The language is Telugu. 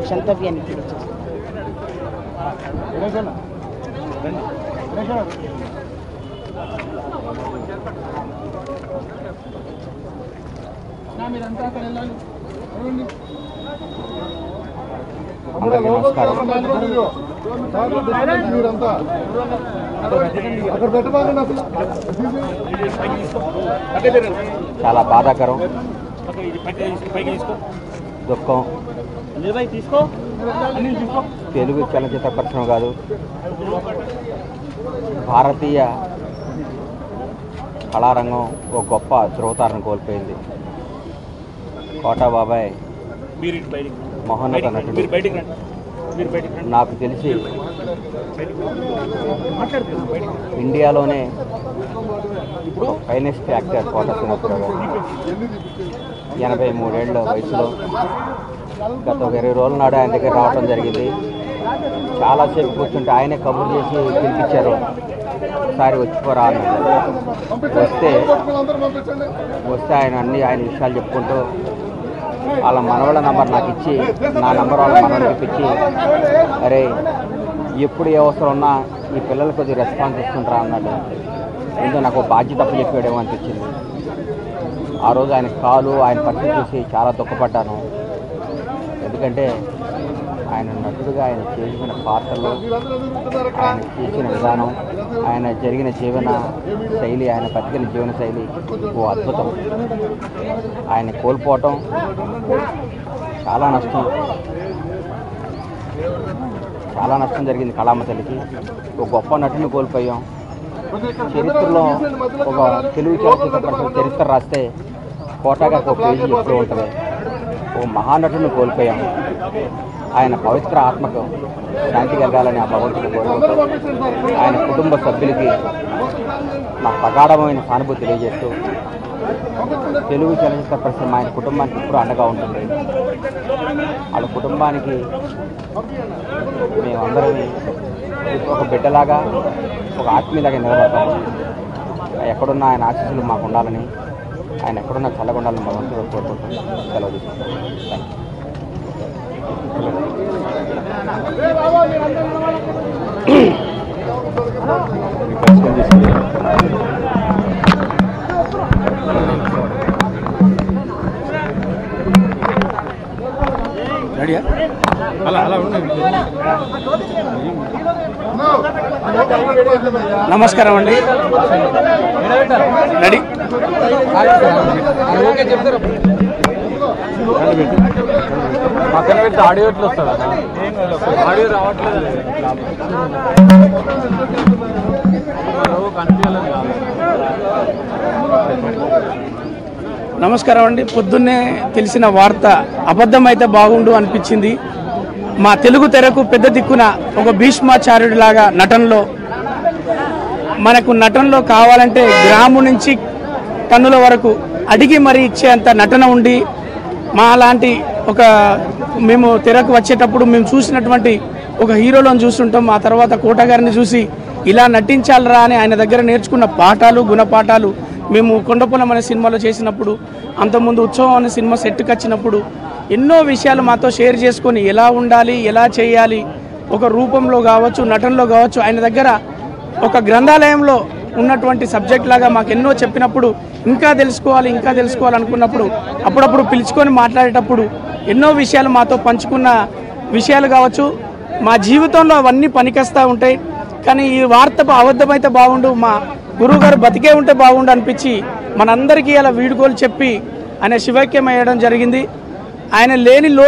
శంతవ్యాన్ని చాలా బాధాకరం, దుఃఖం. తెలుగు చలనచిత్ర పరిశ్రమ కాదు, భారతీయ కళారంగం ఒక గొప్ప ధ్రువతారను కోల్పోయింది. కోటా బాబాయ్ మహోన్నత నటుడు. నాకు తెలిసి ఇండియాలోనే ఫైనెస్ట్ యాక్టర్ కోట శ్రీనివాసరావు గారు 83 ఏళ్ల వయసులో గత 20 రోజుల నాడు ఆయన దగ్గర రావడం జరిగింది. చాలాసేపు కూర్చుంటే ఆయనే కబుర్లు చేసి పిలిపించారు, ఒకసారి వచ్చిపోరా అన్నారు. వస్తే ఆయన విషయాలు చెప్పుకుంటూ వాళ్ళ మనవాళ్ళ నంబర్ నాకు ఇచ్చి, నా నంబర్ వాళ్ళ మనవాళ్ళకి ఇప్పించి, అరే ఎప్పుడు ఏ అవసరం ఉన్నా ఈ పిల్లలు కొద్దిగా రెస్పాన్స్ ఇస్తుంటారా అన్నాడు. ఎందుకు నాకు బాధ్యత తప్పు చెప్పాడేమో అనిపించింది. ఆ రోజు ఆయన కాలు, ఆయన పరిస్థితి చూసి చాలా దుఃఖపడ్డాను. ఎందుకంటే ఆయన నటుడుగా ఆయన చేసిన పాత్రలు, ఆయన చేసిన విధానం, ఆయన జరిగిన జీవన శైలి, ఆయన బతికిన జీవన శైలి ఓ అద్భుతం. ఆయన కోల్పోవటం చాలా నష్టం జరిగింది కళామ తల్లికి. ఒక గొప్ప నటుని కోల్పోయాం. చరిత్రలో ఒక తెలుగు చలనచిత్ర పరిశ్రమ చరిత్ర రాస్తే కోటగా ఒక పేజీ ఎప్పుడు ఉంటుంది. ఓ మహానటుని కోల్పోయాం. ఆయన పవిత్ర ఆత్మకు శాంతి కలగాలని ఆ భగవంతుని కోరుకుంటూ ఆయన కుటుంబ సభ్యులకి నా ప్రగాఢమైన సానుభూతి తెలియజేస్తూ, తెలుగు చలనచిత్ర పరిశ్రమ ఆయన కుటుంబానికి ఎప్పుడు అండగా ఉంటుంది. వాళ్ళ కుటుంబానికి మేమందరం ఒక బిడ్డలాగా, ఒక ఆత్మీయులాగా నిలబడతాము. ఎక్కడున్నా ఆయన ఆశీస్సులు మాకు ఉండాలని, ఆయన ఎక్కడున్నా చల్లగా ఉండాలని భగవంతుడు కోరుకుంటాం. సెలవు తీసుకుంటాం. నమస్కారం అండి. రెడీ పక్కన పెడితే ఆడియో ఎట్లా వస్తుందా? ఆడియో రావట్లేదు. నమస్కారం అండి. పొద్దున్నే తెలిసిన వార్త అబద్ధమైతే బాగుండు అనిపించింది. మా తెలుగు తెరకు పెద్ద దిక్కున ఒక భీష్మాచార్యుడిలాగా నటనలో కావాలంటే గ్రాము నుంచి టన్నుల వరకు అడిగి మరీ ఇచ్చేంత నటన ఉండి, మా లాంటి మేము తెరకు వచ్చేటప్పుడు మేము చూసినటువంటి ఒక హీరోలను చూస్తుంటాం. ఆ తర్వాత కోట గారిని చూసి ఇలా నటించాలరా అని ఆయన దగ్గర నేర్చుకున్న పాఠాలు, గుణపాఠాలు మేము కొండపొలం అనే సినిమాలో చేసినప్పుడు, అంతకుముందు ఉత్సవం అనే సినిమా సెట్కి వచ్చినప్పుడు ఎన్నో విషయాలు మాతో షేర్ చేసుకొని ఎలా ఉండాలి, ఎలా చేయాలి, ఒక రూపంలో కావచ్చు, నటనలో కావచ్చు, ఆయన దగ్గర ఒక గ్రంథాలయంలో ఉన్నటువంటి సబ్జెక్ట్ లాగా మాకు ఎన్నో చెప్పినప్పుడు ఇంకా తెలుసుకోవాలనుకున్నప్పుడు అప్పుడప్పుడు పిలుచుకొని మాట్లాడేటప్పుడు ఎన్నో విషయాలు మాతో పంచుకున్న విషయాలు కావచ్చు. మా జీవితంలో అవన్నీ పనికొస్తూ ఉంటాయి. కానీ ఈ వార్త అబద్ధమైతే బాగుండు, మా గురువు గారు బతికే ఉంటే బాగుండు అనిపించి మనందరికీ అలా వీడుకోలు చెప్పి ఆయన శివైక్యం అయ్యడం జరిగింది. ఆయన లేని